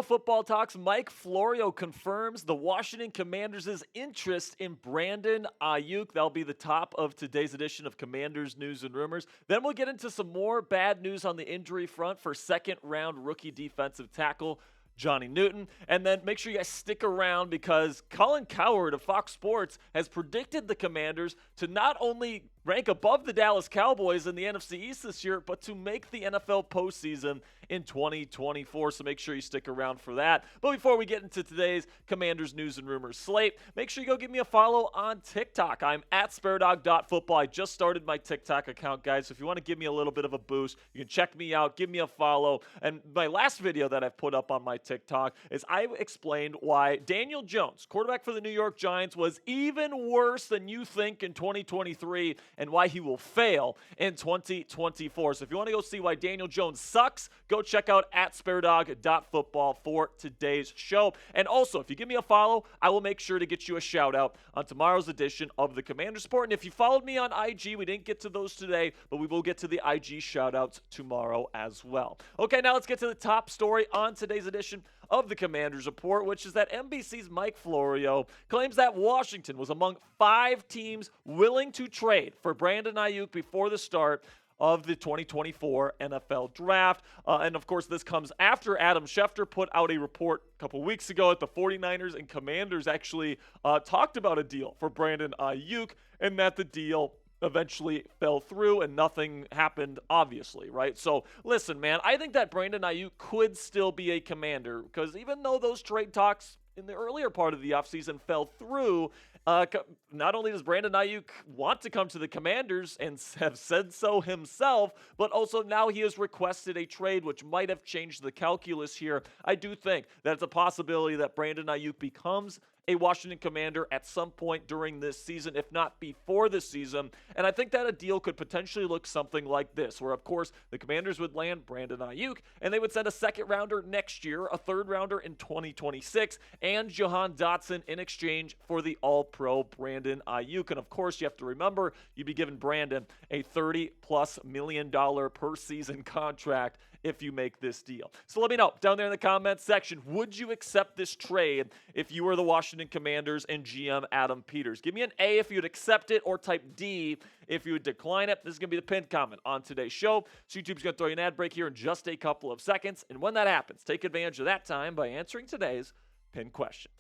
Florio Football Talks. Mike Florio confirms the Washington Commanders' interest in Brandon Aiyuk. That'll be the top of today's edition of Commanders News and Rumors. Then we'll get into some more bad news on the injury front for second-round rookie defensive tackle Johnny Newton. And then make sure you guys stick around because Colin Cowherd of Fox Sports has predicted the Commanders to not only rank above the Dallas Cowboys in the NFC East this year, but to make the NFL postseason in 2024. So make sure you stick around for that. But before we get into today's Commanders News and Rumors slate, make sure you go give me a follow on TikTok. I'm at sparedog.football. I just started my TikTok account, guys. So if you want to give me a little bit of a boost, you can check me out, give me a follow. And my last video that I've put up on my TikTok is I explained why Daniel Jones, quarterback for the New York Giants, was even worse than you think in 2023 and why he will fail in 2024. So if you want to go see why Daniel Jones sucks, go check out at sparedog.football for today's show. And also, if you give me a follow, I will make sure to get you a shout out on tomorrow's edition of the Commanders Report. And if you followed me on IG, we didn't get to those today, but we will get to the IG shout outs tomorrow as well. Okay, now let's get to the top story on today's edition of the Commanders Report, which is that NBC's Mike Florio claims that Washington was among 5 teams willing to trade for Brandon Aiyuk before the start of the 2024 NFL Draft. And, of course, this comes after Adam Schefter put out a report a couple weeks ago that the 49ers and Commanders actually talked about a deal for Brandon Aiyuk and that the deal eventually fell through and nothing happened, obviously, right? So, listen, man, I think that Brandon Aiyuk could still be a Commander because even though those trade talks in the earlier part of the offseason fell through, not only does Brandon Aiyuk want to come to the Commanders and have said so himself, but also now he has requested a trade, which might have changed the calculus here. I do think that it's a possibility that Brandon Aiyuk becomes a Washington Commander at some point during this season, if not before this season. And I think that a deal could potentially look something like this, where, of course, the Commanders would land Brandon Aiyuk, and they would send a second-rounder next year, a third-rounder in 2026, and Jahan Dotson in exchange for the All-Pro Brandon Aiyuk. And, of course, you have to remember, you'd be giving Brandon a $30+ million per season contract if you make this deal. So let me know down there in the comments section, would you accept this trade if you were the Washington Commanders and GM Adam Peters? Give me an A if you would accept it, or type D if you would decline it. This is going to be the pinned comment on today's show. So YouTube's going to throw you an ad break here in just a couple of seconds. And when that happens, take advantage of that time by answering today's pinned question.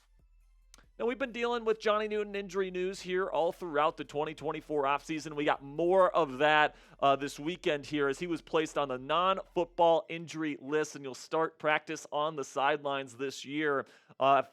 Now, we've been dealing with Johnny Newton injury news here all throughout the 2024 offseason. We got more of that this weekend here as he was placed on the non-football injury list, and you'll start practice on the sidelines this year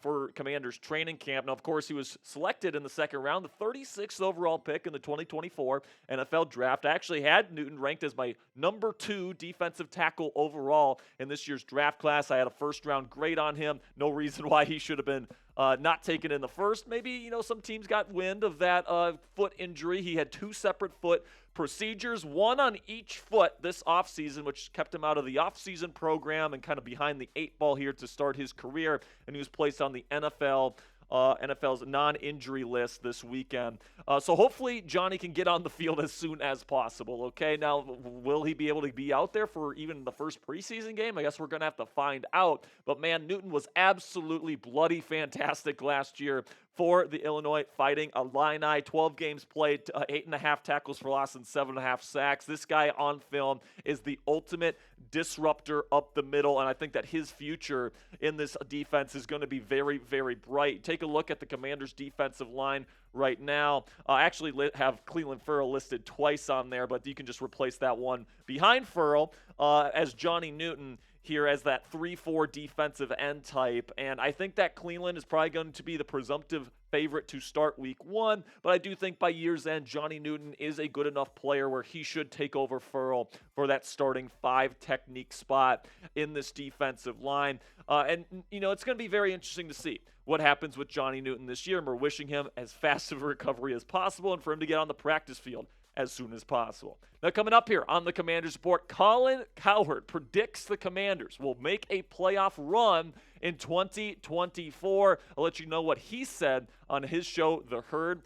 for Commanders training camp. Now, of course, he was selected in the second round, the 36th overall pick in the 2024 NFL Draft. I actually had Newton ranked as my number 2 defensive tackle overall in this year's draft class. I had a first-round grade on him. No reason why he should have been not taken in the first. Maybe, some teams got wind of that foot injury. He had 2 separate foot procedures, one on each foot this offseason, which kept him out of the offseason program and kind of behind the 8 ball here to start his career. And he was placed on the NFL's non-injury list this weekend. So hopefully Johnny can get on the field as soon as possible, okay? Now, will he be able to be out there for even the first preseason game? I guess we're going to have to find out. But, man, Newton was absolutely bloody fantastic last year for the Illinois Fighting Illini. 12 games played, 8.5 tackles for loss and 7.5 sacks. This guy on film is the ultimate disruptor up the middle, and I think that his future in this defense is going to be very, very bright. Take a look at the Commanders' defensive line right now. I actually have Cleveland Ferrell listed twice on there, but you can just replace that one behind Ferrell as Johnny Newton here as that 3-4 defensive end type. And I think that Cleveland is probably going to be the presumptive favorite to start week 1, but I do think by year's end, Johnny Newton is a good enough player where he should take over Ferrell for that starting 5 technique spot in this defensive line. And it's going to be very interesting to see what happens with Johnny Newton this year, and we're wishing him as fast of a recovery as possible and for him to get on the practice field as soon as possible. Now, coming up here on the Commanders Report, Colin Cowherd predicts the Commanders will make a playoff run in 2024. I'll let you know what he said on his show, The Herd,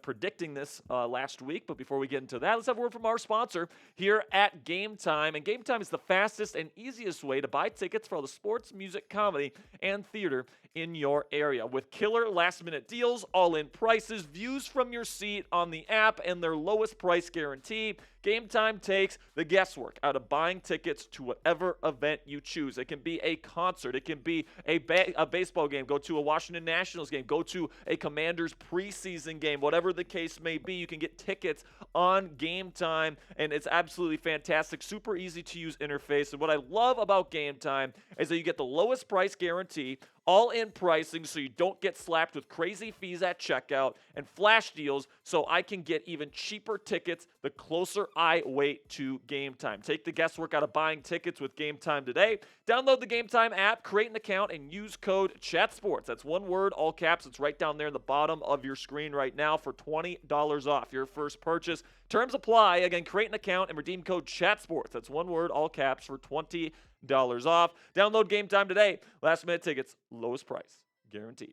predicting this last week. But before we get into that, let's have a word from our sponsor here at Game Time. And Game Time is the fastest and easiest way to buy tickets for all the sports, music, comedy, and theater in your area. With killer last-minute deals, all-in prices, views from your seat on the app, and their lowest price guarantee, Game Time takes the guesswork out of buying tickets to whatever event you choose. It can be a concert. It can be a baseball game. Go to a Washington Nationals game. Go to a Commanders preseason game. Whatever the case may be, you can get tickets on Game Time, and it's absolutely fantastic. Super easy to use interface. And what I love about Game Time is that you get the lowest price guarantee, all-in pricing so you don't get slapped with crazy fees at checkout, and flash deals so I can get even cheaper tickets the closer I wait to Game Time. Take the guesswork out of buying tickets with Game Time today. Download the Game Time app, create an account, and use code CHATSPORTS. That's one word, all caps. It's right down there in the bottom of your screen right now for $20 off your first purchase. Terms apply. Again, create an account and redeem code CHATSPORTS. That's one word, all caps, for $20 off. Download Game Time today. Last-minute tickets, lowest price, guaranteed.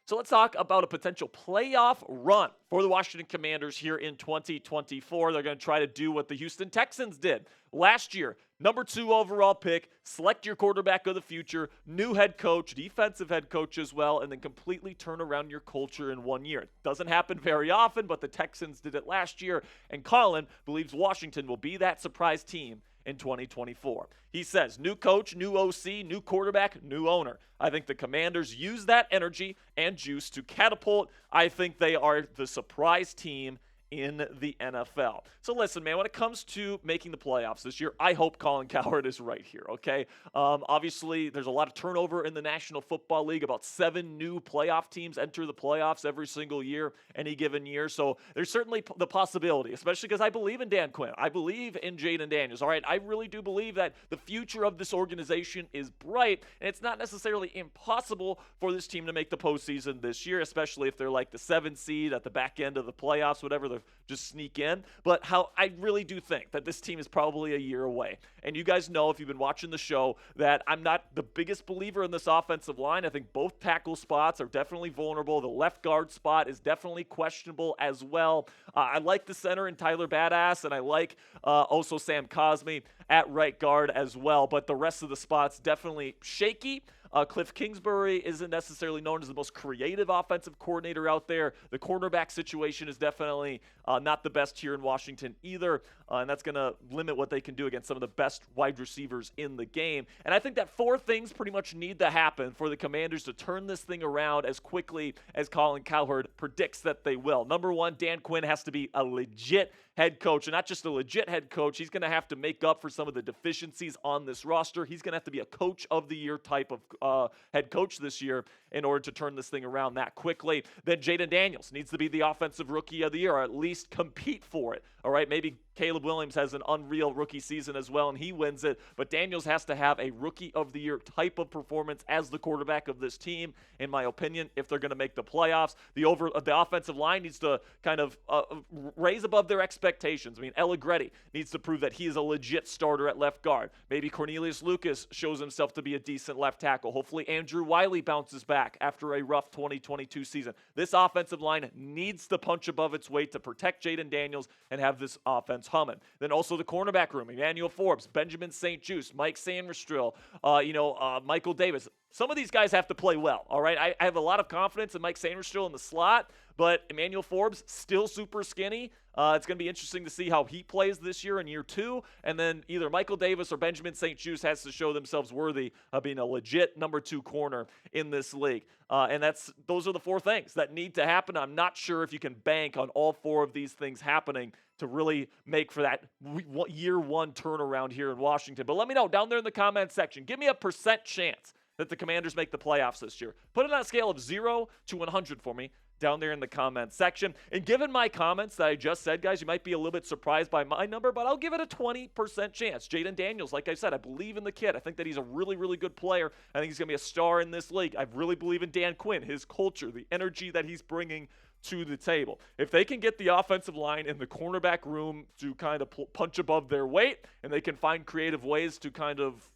So let's talk about a potential playoff run for the Washington Commanders here in 2024. They're going to try to do what the Houston Texans did last year. Number 2 overall pick, select your quarterback of the future, new head coach, defensive head coach as well, and then completely turn around your culture in 1 year. It doesn't happen very often, but the Texans did it last year, and Colin believes Washington will be that surprise team in 2024. He says, new coach, new OC, new quarterback, new owner. I think the Commanders use that energy and juice to catapult. I think they are the surprise team in the NFL. So listen, man, when it comes to making the playoffs this year, I hope Colin Cowherd is right here, okay? Obviously, there's a lot of turnover in the National Football League. About 7 new playoff teams enter the playoffs every single year, any given year. So there's certainly the possibility, especially because I believe in Dan Quinn. I believe in Jayden Daniels, all right? I really do believe that the future of this organization is bright, and it's not necessarily impossible for this team to make the postseason this year, especially if they're like the 7th seed at the back end of the playoffs, whatever the just sneak in. But how I really do think that this team is probably a year away. And you guys know, if you've been watching the show, that I'm not the biggest believer in this offensive line. I think both tackle spots are definitely vulnerable. The left guard spot is definitely questionable as well. I like the center in Tyler Badass, and I like also Sam Cosmi at right guard as well. But the rest of the spots definitely shaky. Cliff Kingsbury isn't necessarily known as the most creative offensive coordinator out there. The cornerback situation is definitely not the best here in Washington either, and that's going to limit what they can do against some of the best wide receivers in the game. And I think that 4 things pretty much need to happen for the Commanders to turn this thing around as quickly as Colin Cowherd predicts that they will. Number 1, Dan Quinn has to be a legit head coach, and not just a legit head coach. He's going to have to make up for some of the deficiencies on this roster. He's going to have to be a coach of the year type of head coach this year in order to turn this thing around that quickly. Then Jayden Daniels needs to be the offensive rookie of the year, or at least compete for it. All right, maybe Caleb Williams has an unreal rookie season as well, and he wins it. But Daniels has to have a rookie of the year type of performance as the quarterback of this team, in my opinion, if they're going to make the playoffs. The offensive line needs to kind of raise above their expectations. I mean, Allegretti needs to prove that he is a legit starter at left guard. Maybe Cornelius Lucas shows himself to be a decent left tackle. Hopefully Andrew Wiley bounces back after a rough 2022 season. This offensive line needs to punch above its weight to protect Jayden Daniels and have this offense humming. Then also the cornerback room, Emmanuel Forbes, Benjamin St. Juste, Mike Sandristril, Michael Davis. Some of these guys have to play well, all right? I have a lot of confidence in Mike Sandristril in the slot, but Emmanuel Forbes, still super skinny. It's going to be interesting to see how he plays this year in year 2. And then either Michael Davis or Benjamin St. Juste has to show themselves worthy of being a legit number 2 corner in this league. And those are the 4 things that need to happen. I'm not sure if you can bank on all 4 of these things happening to really make for that year 1 turnaround here in Washington. But let me know down there in the comment section. Give me a % chance that the Commanders make the playoffs this year. Put it on a scale of 0 to 100 for me down there in the comment section. And given my comments that I just said, guys, you might be a little bit surprised by my number, but I'll give it a 20% chance. Jayden Daniels, like I said, I believe in the kid. I think that he's a really, really good player. I think he's going to be a star in this league. I really believe in Dan Quinn, his culture, the energy that he's bringing to the table. If they can get the offensive line and the cornerback room to kind of punch above their weight, and they can find creative ways to kind of,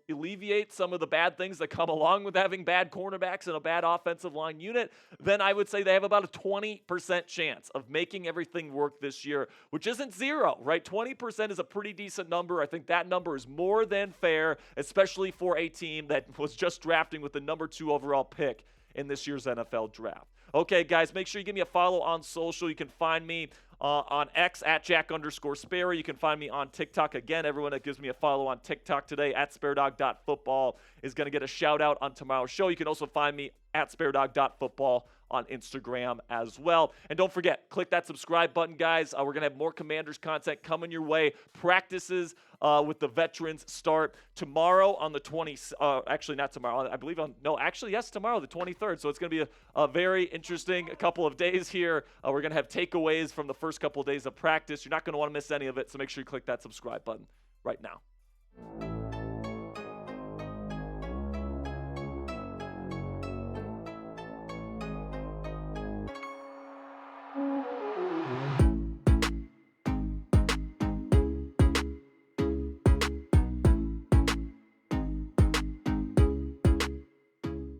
alleviate some of the bad things that come along with having bad cornerbacks and a bad offensive line unit, then I would say they have about a 20% chance of making everything work this year, which isn't zero, right? 20% is a pretty decent number. I think that number is more than fair, especially for a team that was just drafting with the number 2 overall pick in this year's NFL draft. Okay, guys, make sure you give me a follow on social. You can find me on X at Jack_Sperry. You can find me on TikTok. Again, everyone that gives me a follow on TikTok today at SpareDog.football is going to get a shout out on tomorrow's show. You can also find me at SpareDog.football on Instagram as well. And don't forget, click that subscribe button, guys. We're going to have more Commanders content coming your way. Practices with the veterans start tomorrow on the 20th. Actually, not tomorrow. I believe tomorrow, the 23rd. So it's going to be a very interesting couple of days here. We're going to have takeaways from the first couple of days of practice. You're not going to want to miss any of it. So make sure you click that subscribe button right now.